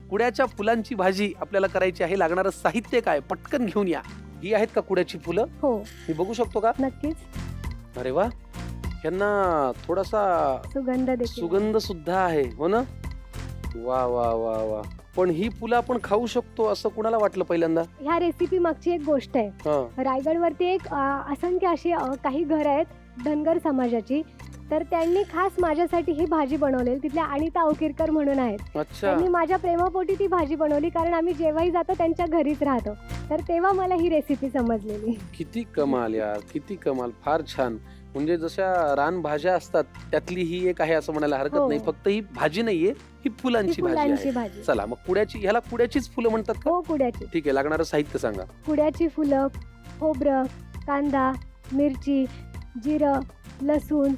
कुड्याच्या फुलांची भाजी आपल्याला करायची आहे. लागणारं साहित्य काय, पटकन घेऊन या. ही आहेत का कुड्याची फुलं? हो मी बघू शकतो का? नक्कीच. अरे वा, यांना थोडासा सुगंध देखील. सुगंध सुद्धा आहे, हो ना? वा वा वा वा. पण ही फुलं आपण खाऊ शकतो असं कुणाला वाटलं पहिल्यांदा? ह्या रेसिपी मागची एक गोष्ट आहे. हा. रायगडवरती एक असंख्य अशी काही घर आहेत धनगर समाजाची, तर त्यांनी खास माझ्यासाठी ही भाजी बनवलेली. तिथल्या अनिता अवकिरकर म्हणून आहेत. अच्छा. त्यांनी माझ्या प्रेमापोटी ती भाजी बनवली, कारण आम्ही जेव्हाही जातो त्यांच्या घरीच राहतो. तर तेव्हा मला ही रेसिपी समजलेली. किती कमाल यार, किती कमाल. फार छान. म्हणजे जशा रानभाज्या असतात त्यातली ही एक आहे असं म्हणायला हरकत हो. नाही. फक्त ही भाजी नाहीये, ही फुलांची भाजी फुलांची आहे. भाजी. चला मग कुड्याची, ह्याला कुड्याचीच फुलं म्हणतात का? हो कुड्याची. ठीक आहे, लागणारं साहित्य सांगा. कुड्याची फुलं, खोबरं, कांदा, मिरची, जिरं, लसूण,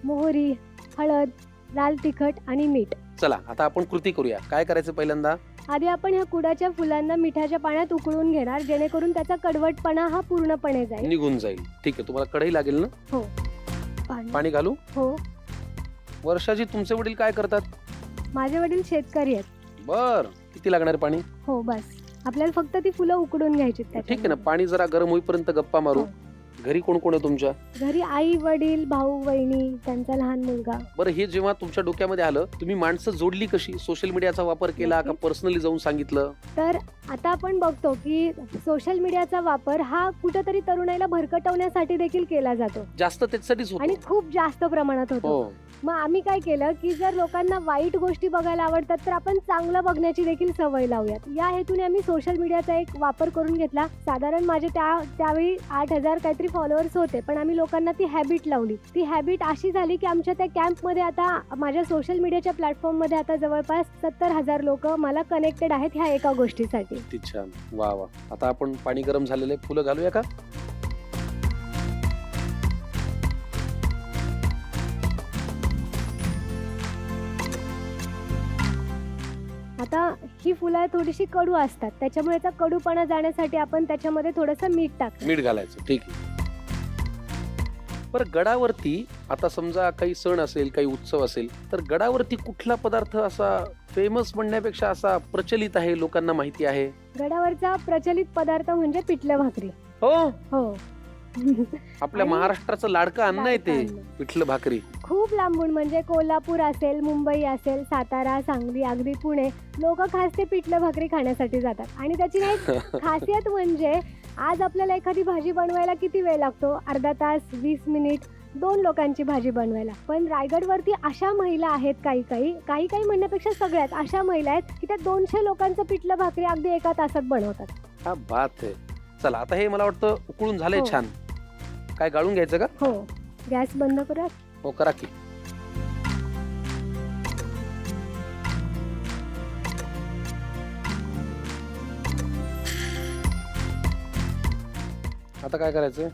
मोहरी, हळद, लाल तिखट आणि मीठ. चला आता आपण कृती करूया. काय करायचं पहिल्यांदा? आधी आपण ह्या कुड्याच्या फुलांना मिठाच्या पाण्यात उकळून घेणार, जेणेकरून त्याचा कडवटपणा हा पूर्णपणे जाईल. निघून जाईल. ठीक आहे, तुम्हाला कढई लागेल ना? हो. पाणी घालू? हो. वर्षाजी, तुमचे वडील काय करतात? माझे वडील शेतकरी आहेत. बर, किती लागणार आहे पाणी? हो बस. आपल्याला फक्त ती फुलं उकडून घ्यायची. ठीक आहे ना, पाणी जरा गरम होईपर्यंत गप्पा मारू. हो. घरी कोण कोण आहे तुमच्या? घरी आई वडील, भाऊ वहिनी, त्यांचा लहान मुलगा. बरं, हे जेव्हा तुमच्या डोक्यामध्ये आलं, तुम्ही माणसं जोडली कशी? सोशल मीडियाचा वापर केला का पर्सनली जाऊन सांगितलं? तर आता आपण बघतो की सोशल मीडियाचा वापर हा कुठेतरी तरुणाईला भरकटवण्यासाठी देखील केला जातो जास्त त्याच्यासाठीच आणि होतो. खूप जास्त प्रमाणात होतो. हो. मग आम्ही काय केलं की जर लोकांना वाईट गोष्टी बघायला आवडतात, तर आपण चांगलं बघण्याची देखील सवय लावूयात. या हेतूने आम्ही सोशल मीडियाचा एक वापर करून घेतला. साधारण माझे त्यावेळी 8,000 काहीतरी फॉलोअर्स होते, पण आम्ही लोकांना ती हॅबिट लावली. ती हॅबिट अशी झाली की आमच्या त्या कॅम्पमध्ये आता माझ्या सोशल मीडियाच्या प्लॅटफॉर्ममध्ये आता जवळपास 70,000 लोक मला कनेक्टेड आहेत ह्या एका गोष्टीसाठी. किती छान. वा वा. आता आपण पाणी गरम झालेले फुलं घालूया का? आता ही फुलं थोडीशी कडू असतात, त्याच्यामुळे त्याचा कडूपणा जाण्यासाठी आपण त्याच्यामध्ये थोडंसं मीठ टाकतो. मीठ घालायचं. ठीक आहे. बरं, गडावरती आता समजा काही सण असेल, काही उत्सव असेल, तर गडावरती कुठला पदार्थ असा फेमस म्हणण्यापेक्षा असा प्रचलित आहे, लोकांना माहिती आहे? गडावरचा प्रचलित पदार्थ म्हणजे पिठलं भाकरी. हो, हो. आपल्या आणि महाराष्ट्राचं लाडकं अन्न आहे ते, लाडकं अन्न. पिठलं भाकरी. खूप लांबून म्हणजे कोल्हापूर असेल, मुंबई असेल, सातारा, सांगली, अगदी पुणे, लोक खास ते पिठलं भाकरी खाण्यासाठी जातात. आणि त्याची एक खासियत म्हणजे आज आपल्याला एखादी भाजी बनवायला किती वेळ लागतो? अर्धा तास, 20 मिनिट, 2 लोकांची भाजी बनवायला. पण रायगडवरती अशा महिला आहेत, काही म्हणण्यापेक्षा सगळ्यात अशा महिला आहेत की त्या 200 लोकांचं पिठलं भाकरी अगदी एका तासात बनवतात. हा बात आहे. चला आता हे मला वाटतं उकळून झालंय हो. छान. काय गाळून घ्यायचं का? हो. गॅस बंद करा. हो, करा की. आता काय करायचं?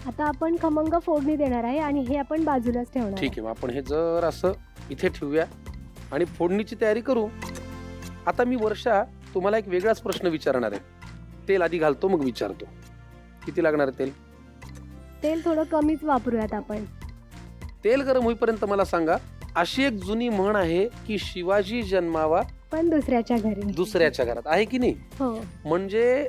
आता आपण खमंग फोडणी देणार आहे आणि हे आपण बाजूलाच ठेवणार ठीक आहे. आहे, मग आपण हे जर असं इथे ठेवूया आणि फोडणीची तयारी करू. आता मी वर्षा तुम्हाला एक वेगळाच प्रश्न विचारणार आहे. तेल आधी घालतो मग विचारतो. किती लागणार आहे तेल? तेल थोडं कमीच वापरूयात आपण. तेल गरम होईपर्यंत मला सांगा, अशी एक जुनी म्हण आहे की शिवाजी जन्मावा पण दुसऱ्याच्या घरी. दुसऱ्याच्या घरात, आहे की नाही? हो. म्हणजे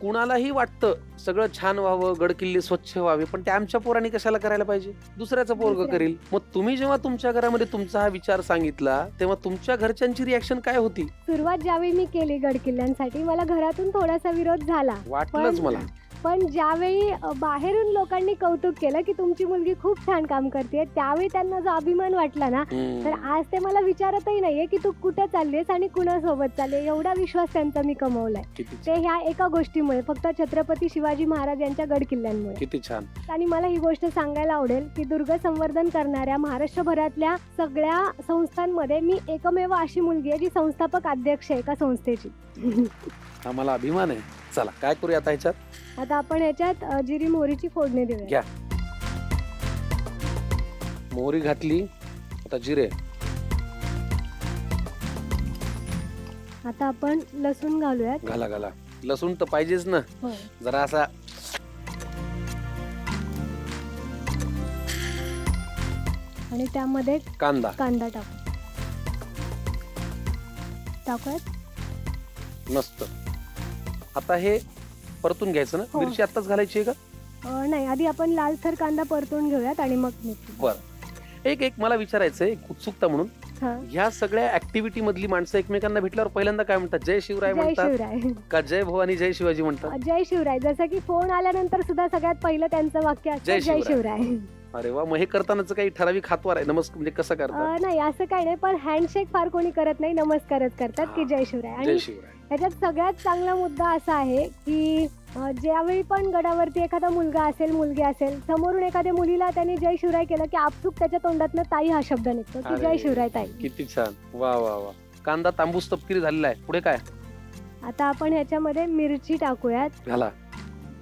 कुणालाही वाटतं सगळं छान व्हावं, गडकिल्ले स्वच्छ व्हावे, पण ते आमच्या पोरांनी कशाला करायला पाहिजे? दुसऱ्याचं पोरग दुसऱ्या. करेल. मग तुम्ही जेव्हा तुमच्या घरामध्ये तुमचा हा विचार सांगितला, तेव्हा तुमच्या घरच्यांची रिॲक्शन काय होती? सुरुवात ज्यावेळी मी केली गडकिल्ल्यांसाठी, मला घरातून थोडासा विरोध झाला. वाटलंच मला. पण ज्यावेळी बाहेरून लोकांनी कौतुक केलं की तुमची मुलगी खूप छान काम करते, त्यावेळी त्यांना जो अभिमान वाटला ना, तर आज ते मला विचारतही नाहीये की तू कुठं चाललीस आणि कुणासोबत चालली. एवढा विश्वास त्यांचा मी कमवलाय. किती ते ह्या एका गोष्टीमुळे, फक्त छत्रपती शिवाजी महाराज यांच्या गडकिल्ल्यांमुळे. किती छान. आणि मला ही गोष्ट सांगायला आवडेल की दुर्ग संवर्धन करणाऱ्या महाराष्ट्रभरातल्या सगळ्या संस्थांमध्ये मी एकमेव अशी मुलगी आहे जी संस्थापक अध्यक्ष आहे एका संस्थेची. आम्हाला अभिमान आहे. चला काय करूया आता ह्याच्यात? आता आपण ह्याच्यात जिरी मोहरीची फोडणी देऊया. घ्या. मोहरी घातली, आता जिरे. आता आपण लसूण घालूयात. घाला घाला. लसूण तर पाहिजेच ना. हो. जरा असा आणि त्यामध्ये कांदा. कांदा टाकूयात. मस्त. आता हे परतून घ्यायचं ना? हो. मिरची आत्ताच घालायची आहे का? नाही, आधी आपण लालसर कांदा परतून घेऊयात आणि मग मिरची. बरं. एक मला विचारायचंय, एक उत्सुकता म्हणून. हा. ह्या सगळ्या ऍक्टिव्हिटी मधली माणसं एकमेकांना भेटल्यावर पहिल्यांदा काय म्हणतात? जय शिवराय जय म्हणतात शिवराय. का जय भवानी जय शिवाजी म्हणतात? जय शिवराय. जसं की फोन आल्यानंतर सुद्धा सगळ्यात पहिलं त्यांचं वाक्य असतं जय जय शिवराय. शिवराय. अरे वा. मग हे करतानाच काही ठराविक हातवार आहे? नमस्कार म्हणजे कसं करतात? नाही, असं काही नाही, पण हँडशेक फार कोणी करत नाही, नमस्कारच करतात की जय शिवराय. जय आणि शिवराय. त्याच्यात सगळ्यात चांगला मुद्दा असा आहे की ज्यावेळी पण गडावरती एखादा मुलगा असेल, मुलगी असेल, समोरून एखाद्या मुलीला त्याने जय शिवराय केलं की आपसूक त्याच्या तोंडातनं ताई हा शब्द निघतो की अरे, जय शिवराय ताई. किती छान. वा वा वा. कांदा तांबूस तपकिरी झालेला आहे. पुढे काय? आता आपण ह्याच्यामध्ये मिरची टाकूयात. घाला.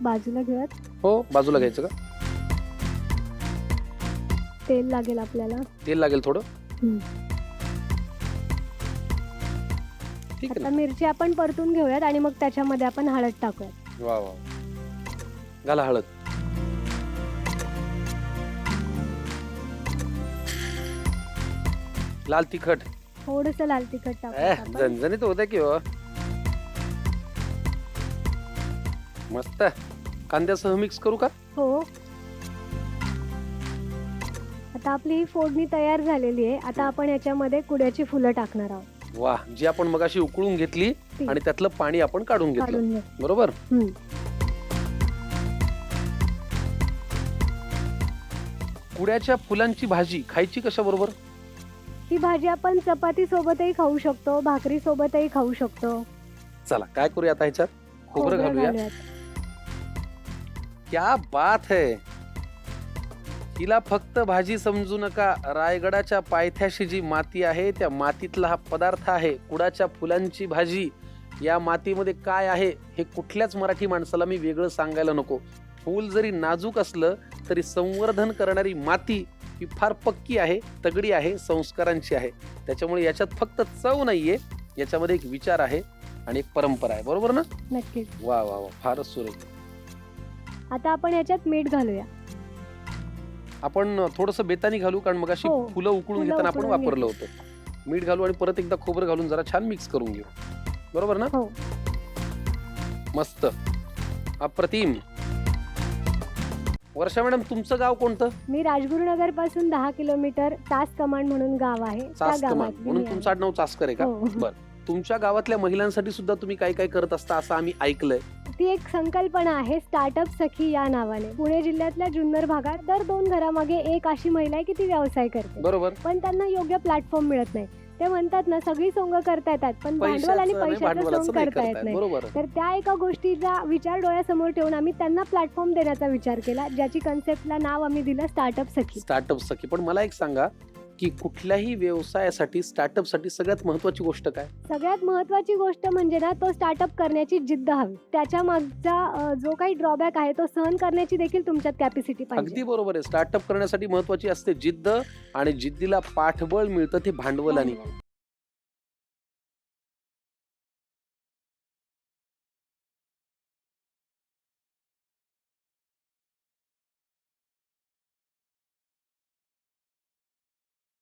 बाजूला घेऊयात. हो, बाजूला घ्यायचं का? तेल लागेल आपल्याला. तेल लागेल थोडं. ठीक आहे आता ना? मिरची आपण परतून घेऊयात आणि मग त्याच्यामध्ये आपण हळद टाकूयात. वा वा. घाला हळद. लाल तिखट. थोडस लाल तिखट टाकूयात आपण. झणझणीत होतं की हो. मस्त. कांद्यासह मिक्स करू का? हो. आता आपली ही फोडणी तयार झालेली आहे. आता आपण याच्यामध्ये कुड्याची फुलं टाकणार आहोत. वा. जी आपण मगाशी उकळून घेतली ती. आणि त्यातलं पाणी आपण काढून घेतलं. काढून घे. बरोबर. कुड्याच्या फुलांची भाजी खायची कशा बरोबर? ही भाजी आपण चपाती सोबतही खाऊ शकतो, भाकरी सोबतही खाऊ शकतो. चला काय करूया आता ह्याच्यात? खोबरं घालूया. घालूयात. क्या बात है. हिला फक्त भाजी समजू नका. रायगडाच्या पायथ्याशी जी माती आहे त्या मातीतला हा पदार्थ आहे कुडाच्या फुलांची भाजी. या मातीमध्ये काय आहे हे कुठल्याच मराठी माणसाला मी वेगळं सांगायला नको. फूल जरी नाजूक असलं तरी संवर्धन करणारी माती ही फार पक्की आहे, तगडी आहे, संस्कारांची आहे. त्याच्यामुळे याच्यात फक्त चव नाहीये, याच्यामध्ये एक विचार आहे आणि एक परंपरा आहे. बरोबर ना? नक्कीच. वा वा वा. फारच सुरेख. आता आपण याच्यात मीठ घालूया. आपण थोडंसं बेतानी घालू कारण मग अशी हो, फुलं उकळून फुलं घेताना आपण उकळून वापरलं होतं. मीठ घालू आणि परत एकदा खोबरं घालून जरा छान मिक्स करून घेऊ. बरोबर ना? हो. मस्त. अप्रतिम. वर्षा मॅडम तुमचं गाव कोणतं? मी राजगुरुनगर पासून 10 किलोमीटर चास कमांड म्हणून गाव आहे. त्या चासकमान. गावात मी म्हणून आहे. तुमचं आडनाव चासकर आहे का? हो. बर. तुमच्या गावातल्या महिलांसाठी सुद्धा तुम्ही काय काय करत असता असं आम्ही ऐकलंय. ती एक संकल्पना आहे स्टार्टअप सखी या नावाने. पुणे जिल्ह्यातल्या जुन्नर भागात दर 2 घरामागे एक अशी महिला आहे की ती व्यवसाय करते, बरोबर. पण त्यांना योग्य प्लॅटफॉर्म मिळत नाही. ते म्हणतात ना, सगळी सोंग करता येतात पण भांडवल आणि पैशाचं आणि पैशाचं भांडवलाचं सोंग नाही करता येत करतायत. नाही. बरोबर. तर त्या एका गोष्टीचा विचार डोळ्यासमोर ठेवून आम्ही त्यांना प्लॅटफॉर्म देण्याचा विचार केला, ज्याची कन्सेप्टला नाव आम्ही दिलं स्टार्टअप सखी. स्टार्टअप सखी. पण मला एक सांगा की कुठल्याही व्यवसायासाठी स्टार्टअप साठी सगळ्यात महत्वाची गोष्ट काय? सगळ्यात महत्वाची गोष्ट म्हणजे ना, तो स्टार्टअप करण्याची जिद्द हवी. त्याच्या मागचा जो काही ड्रॉबॅक आहे तो सहन करण्याची देखील तुमच्यात कॅपॅसिटी पाहिजे. अगदी बरोबर आहे. स्टार्टअप करण्यासाठी महत्वाची असते जिद्द आणि जिद्दीला पाठबळ मिळतं ते भांडवलाने.